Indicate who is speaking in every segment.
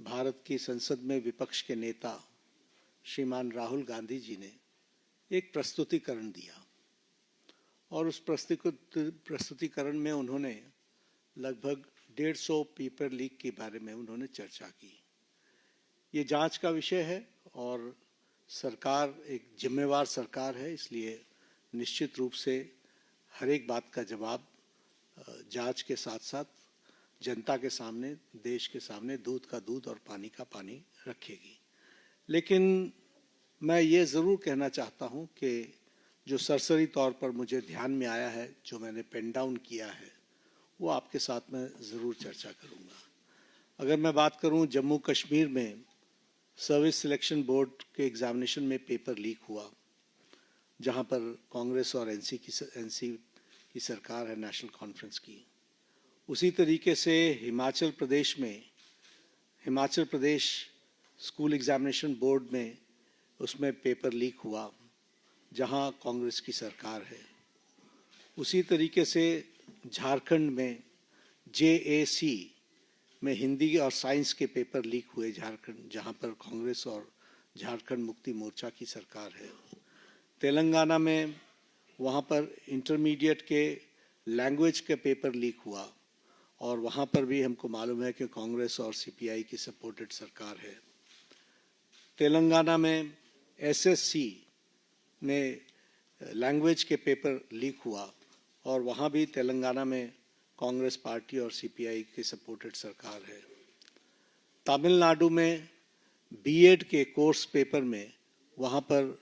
Speaker 1: भारत की संसद में विपक्ष के नेता श्रीमान राहुल गांधी जी ने एक प्रस्तुतिकरण दिया और उस प्रस्तुतिकरण में उन्होंने लगभग 150 पेपर लीक के बारे में उन्होंने चर्चा की। ये जांच का विषय है और सरकार एक जिम्मेवार सरकार है, इसलिए निश्चित रूप से हर एक बात का जवाब जांच के साथ साथ जनता के सामने, देश के सामने दूध का दूध और पानी का पानी रखेगी। लेकिन मैं ये ज़रूर कहना चाहता हूँ कि जो सरसरी तौर पर मुझे ध्यान में आया है, जो मैंने पेन डाउन किया है, वो आपके साथ में ज़रूर चर्चा करूँगा। अगर मैं बात करूँ जम्मू कश्मीर में सर्विस सिलेक्शन बोर्ड के एग्ज़ामिनेशन में पेपर लीक हुआ, जहाँ पर कांग्रेस और एनसी की सरकार है, नेशनल कॉन्फ्रेंस की। उसी तरीके से Himachal Pradesh school examination board में उसमें पेपर लीक हुआ, जहां कांग्रेस की सरकार है। उसी तरीके से झारखंड में JAC में हिंदी और साइंस के पेपर लीक हुए झारखंड, जहां पर कांग्रेस और झारखंड मुक्ति मोर्चा की सरकार है। तेलंगाना में वहां पर इंटरमीडिएट के लैंग्वेज के पेपर लीक हुआ और वहाँ पर भी हमको मालूम है कि कांग्रेस और CPI की सपोर्टेड सरकार है। तेलंगाना में SSC में लैंग्वेज के पेपर लीक हुआ और वहाँ भी तेलंगाना में कांग्रेस पार्टी और CPI की सपोर्टेड सरकार है। तमिलनाडु में B.Ed के कोर्स पेपर में वहाँ पर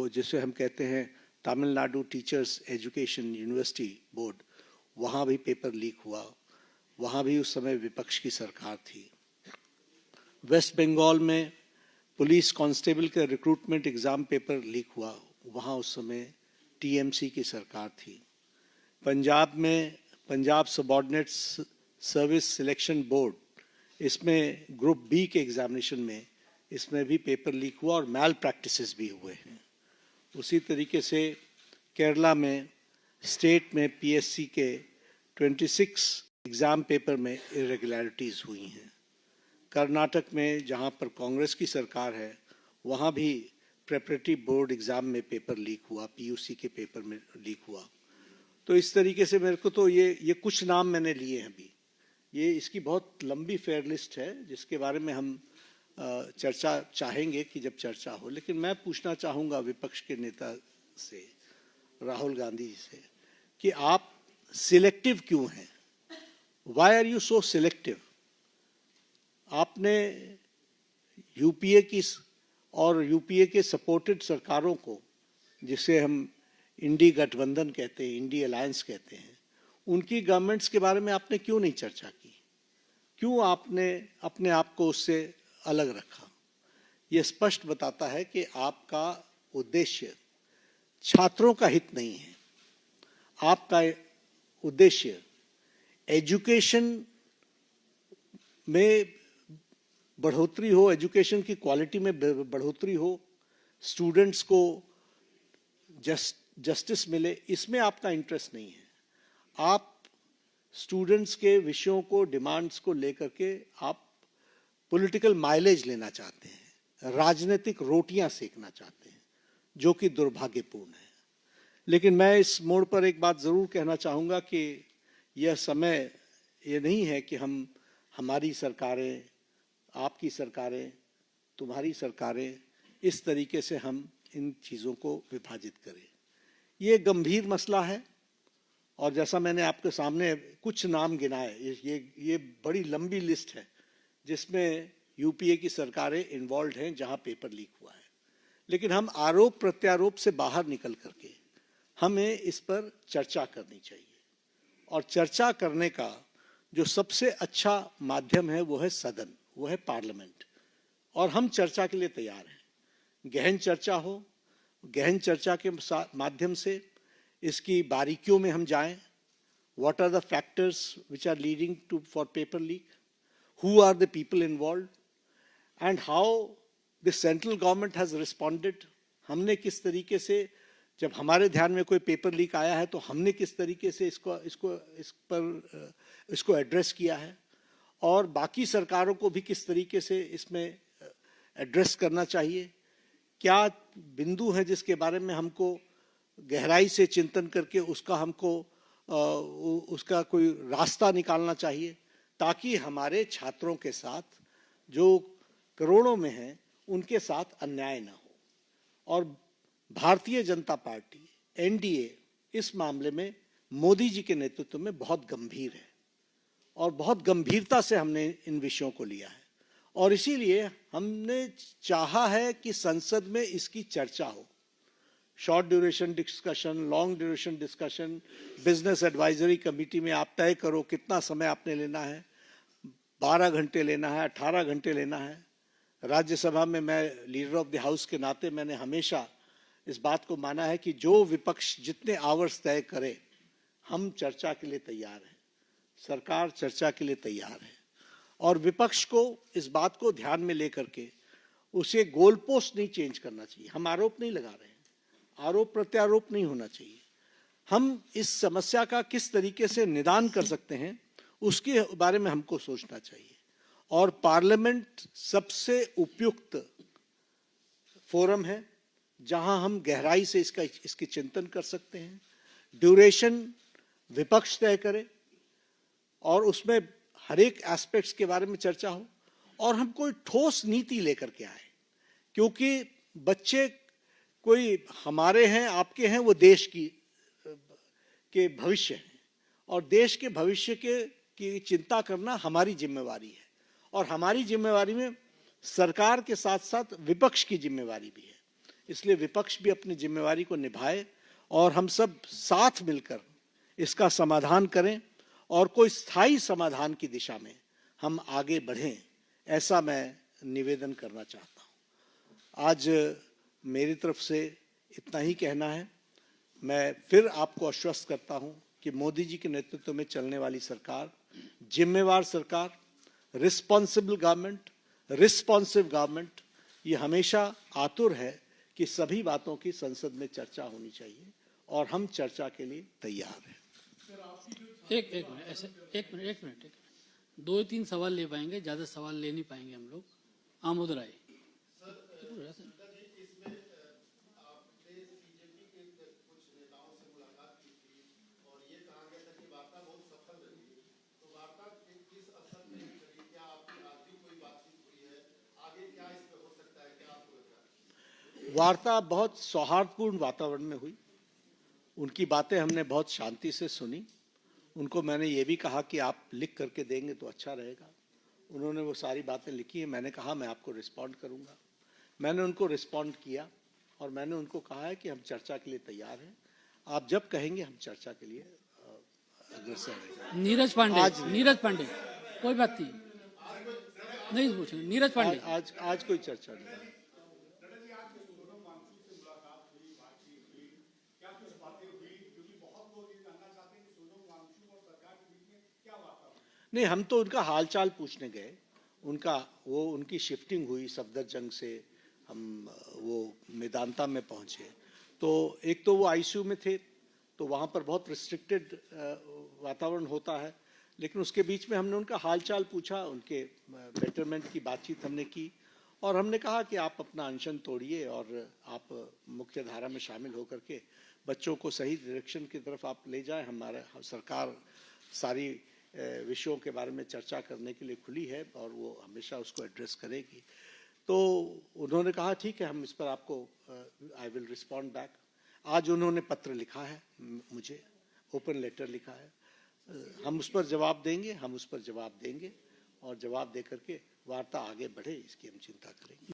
Speaker 1: जिसे हम कहते हैं Tamil Nadu teachers education university board, वहाँ भी पेपर लीक हुआ। वहाँ भी उस समय विपक्ष की सरकार थी। वेस्ट बंगाल में पुलिस कांस्टेबल का रिक्रूटमेंट एग्ज़ाम पेपर लीक हुआ, वहाँ उस समय TMC की सरकार थी। पंजाब में Punjab subordinate service selection board, इसमें ग्रुप B के एग्ज़ामिनेशन में इसमें भी पेपर लीक हुआ और मैल प्रैक्टिसेस भी हुए हैं। उसी तरीके से केरला में स्टेट में PSC के 26 एग्ज़ाम पेपर में इरेगुलरिटीज़ हुई हैं। कर्नाटक में जहां पर कांग्रेस की सरकार है, वहां भी प्रेपरेटरी बोर्ड एग्ज़ाम में पेपर लीक हुआ, PUC के पेपर में लीक हुआ। तो इस तरीके से मेरे को तो ये कुछ नाम मैंने लिए हैं अभी। ये इसकी बहुत लंबी फेयर लिस्ट है जिसके बारे में हम चर्चा चाहेंगे कि जब चर्चा हो। लेकिन मैं पूछना चाहूँगा विपक्ष के नेता से, राहुल गांधी जी से, कि आप सिलेक्टिव क्यों हैं? Why are you so selective? आपने UPA की और UPA के सपोर्टेड सरकारों को, जिसे हम इंडी गठबंधन कहते हैं, इंडी अलायंस कहते हैं, उनकी गवर्नमेंट्स के बारे में आपने क्यों नहीं चर्चा की? क्यों आपने अपने आप को उससे अलग रखा? ये स्पष्ट बताता है कि आपका उद्देश्य छात्रों का हित नहीं है। आपका उद्देश्य एजुकेशन में बढ़ोतरी हो, एजुकेशन की क्वालिटी में बढ़ोतरी हो, स्टूडेंट्स को जस्टिस मिले, इसमें आपका इंटरेस्ट नहीं है। आप स्टूडेंट्स के विषयों को, डिमांड्स को लेकर के आप पॉलिटिकल माइलेज लेना चाहते हैं, राजनीतिक रोटियां सेकना चाहते हैं, जो कि दुर्भाग्यपूर्ण है। लेकिन मैं इस मोड़ पर एक बात ज़रूर कहना चाहूँगा कि यह समय ये नहीं है कि हमारी सरकारें, आपकी सरकारें, तुम्हारी सरकारें, इस तरीके से हम इन चीज़ों को विभाजित करें। ये गंभीर मसला है और जैसा मैंने आपके सामने कुछ नाम गिनाए, ये बड़ी लंबी लिस्ट है जिसमें UPA की सरकारें इन्वॉल्व हैं जहां पेपर लीक हुआ है। लेकिन हम आरोप प्रत्यारोप से बाहर निकल करके हमें इस पर चर्चा करनी चाहिए, और चर्चा करने का जो सबसे अच्छा माध्यम है वो है सदन, वो है पार्लियामेंट। और हम चर्चा के लिए तैयार हैं। गहन चर्चा हो, गहन चर्चा के माध्यम से इसकी बारीकियों में हम जाएं। What are the factors which are leading to for paper leak, who are the people involved, and how the central government has responded। हमने किस तरीके से, जब हमारे ध्यान में कोई पेपर लीक आया है तो हमने किस तरीके से इसको एड्रेस किया है। और बाकी सरकारों को भी किस तरीके से इसमें एड्रेस करना चाहिए, क्या बिंदु हैं जिसके बारे में हमको गहराई से चिंतन करके उसका कोई रास्ता निकालना चाहिए, ताकि हमारे छात्रों के साथ जो करोड़ों में हैं उनके साथ अन्याय ना हो। और भारतीय जनता पार्टी एनडीए इस मामले में मोदी जी के नेतृत्व में बहुत गंभीर है और बहुत गंभीरता से हमने इन विषयों को लिया है, और इसीलिए हमने चाहा है कि संसद में इसकी चर्चा हो। Short duration discussion, long duration discussion, business advisory committee में आप तय करो कितना समय आपने लेना है, 12 घंटे लेना है, 18 घंटे लेना है। राज्यसभा में मैं लीडर ऑफ द हाउस के नाते मैंने हमेशा इस बात को माना है कि जो विपक्ष जितने आवर्स तय करे, हम चर्चा के लिए तैयार हैं, सरकार चर्चा के लिए तैयार है। और विपक्ष को इस बात को ध्यान में लेकर के उसे गोल पोस्ट नहीं चेंज करना चाहिए। हम आरोप नहीं लगा रहे हैं, आरोप प्रत्यारोप नहीं होना चाहिए। हम इस समस्या का किस तरीके से निदान कर सकते हैं उसके बारे में हमको सोचना चाहिए, और पार्लियामेंट सबसे उपयुक्त फोरम है जहां हम गहराई से इसके चिंतन कर सकते हैं। ड्यूरेशन विपक्ष तय करे और उसमें हर एक एस्पेक्ट्स के बारे में चर्चा हो, और हम कोई ठोस नीति लेकर के आए, क्योंकि बच्चे कोई हमारे हैं, आपके हैं, वो देश के भविष्य हैं, और देश के भविष्य की चिंता करना हमारी जिम्मेवारी है। और हमारी जिम्मेवारी में सरकार के साथ साथ विपक्ष की जिम्मेवारी भी है। इसलिए विपक्ष भी अपनी जिम्मेवारी को निभाए और हम सब साथ मिलकर इसका समाधान करें, और कोई स्थायी समाधान की दिशा में हम आगे बढ़ें, ऐसा मैं निवेदन करना चाहता हूं। आज मेरी तरफ से इतना ही कहना है। मैं फिर आपको आश्वस्त करता हूं कि मोदी जी के नेतृत्व में चलने वाली सरकार जिम्मेवार सरकार, रिस्पॉन्सिबल गवर्नमेंट, रिस्पॉन्सिव गवर्नमेंट, ये हमेशा आतुर है कि सभी बातों की संसद में चर्चा होनी चाहिए, और हम चर्चा के लिए तैयार हैं।
Speaker 2: एक मिनट 2-3 सवाल ले पाएंगे, ज्यादा सवाल ले नहीं पाएंगे हम लोग। आमोद राय।
Speaker 1: वार्ता बहुत सौहार्दपूर्ण वातावरण में हुई। उनकी बातें हमने बहुत शांति से सुनी। उनको मैंने ये भी कहा कि आप लिख करके देंगे तो अच्छा रहेगा। उन्होंने वो सारी बातें लिखी हैं। मैंने कहा मैं आपको रिस्पॉन्ड करूंगा। मैंने उनको रिस्पॉन्ड किया और मैंने उनको कहा है कि हम चर्चा के लिए तैयार हैं। आप जब कहेंगे हम चर्चा के लिए अग्रसर रहेंगे।
Speaker 2: नीरज पांडे कोई बात नहीं पूछेंगे। नीरज पांडे
Speaker 1: आज कोई चर्चा नहीं। नहीं, हम तो उनका हालचाल पूछने गए। उनकी शिफ्टिंग हुई सफदरजंग से, हम वो मेदांता में पहुंचे। तो एक तो वो आईसीयू में थे, तो वहाँ पर बहुत रिस्ट्रिक्टेड वातावरण होता है, लेकिन उसके बीच में हमने उनका हालचाल पूछा, उनके बेटरमेंट की बातचीत हमने की, और हमने कहा कि आप अपना अनशन तोड़िए और आप मुख्य धारा में शामिल होकर के बच्चों को सही डायरेक्शन की तरफ आप ले जाएं। हमारा सरकार सारी विषयों के बारे में चर्चा करने के लिए खुली है और वो हमेशा उसको एड्रेस करेगी। तो उन्होंने कहा ठीक है, हम इस पर आपको आई विल रिस्पॉन्ड बैक। आज उन्होंने पत्र लिखा है, मुझे ओपन लेटर लिखा है। हम उस पर जवाब देंगे और जवाब दे करके वार्ता आगे बढ़े, इसकी हम चिंता करेंगे।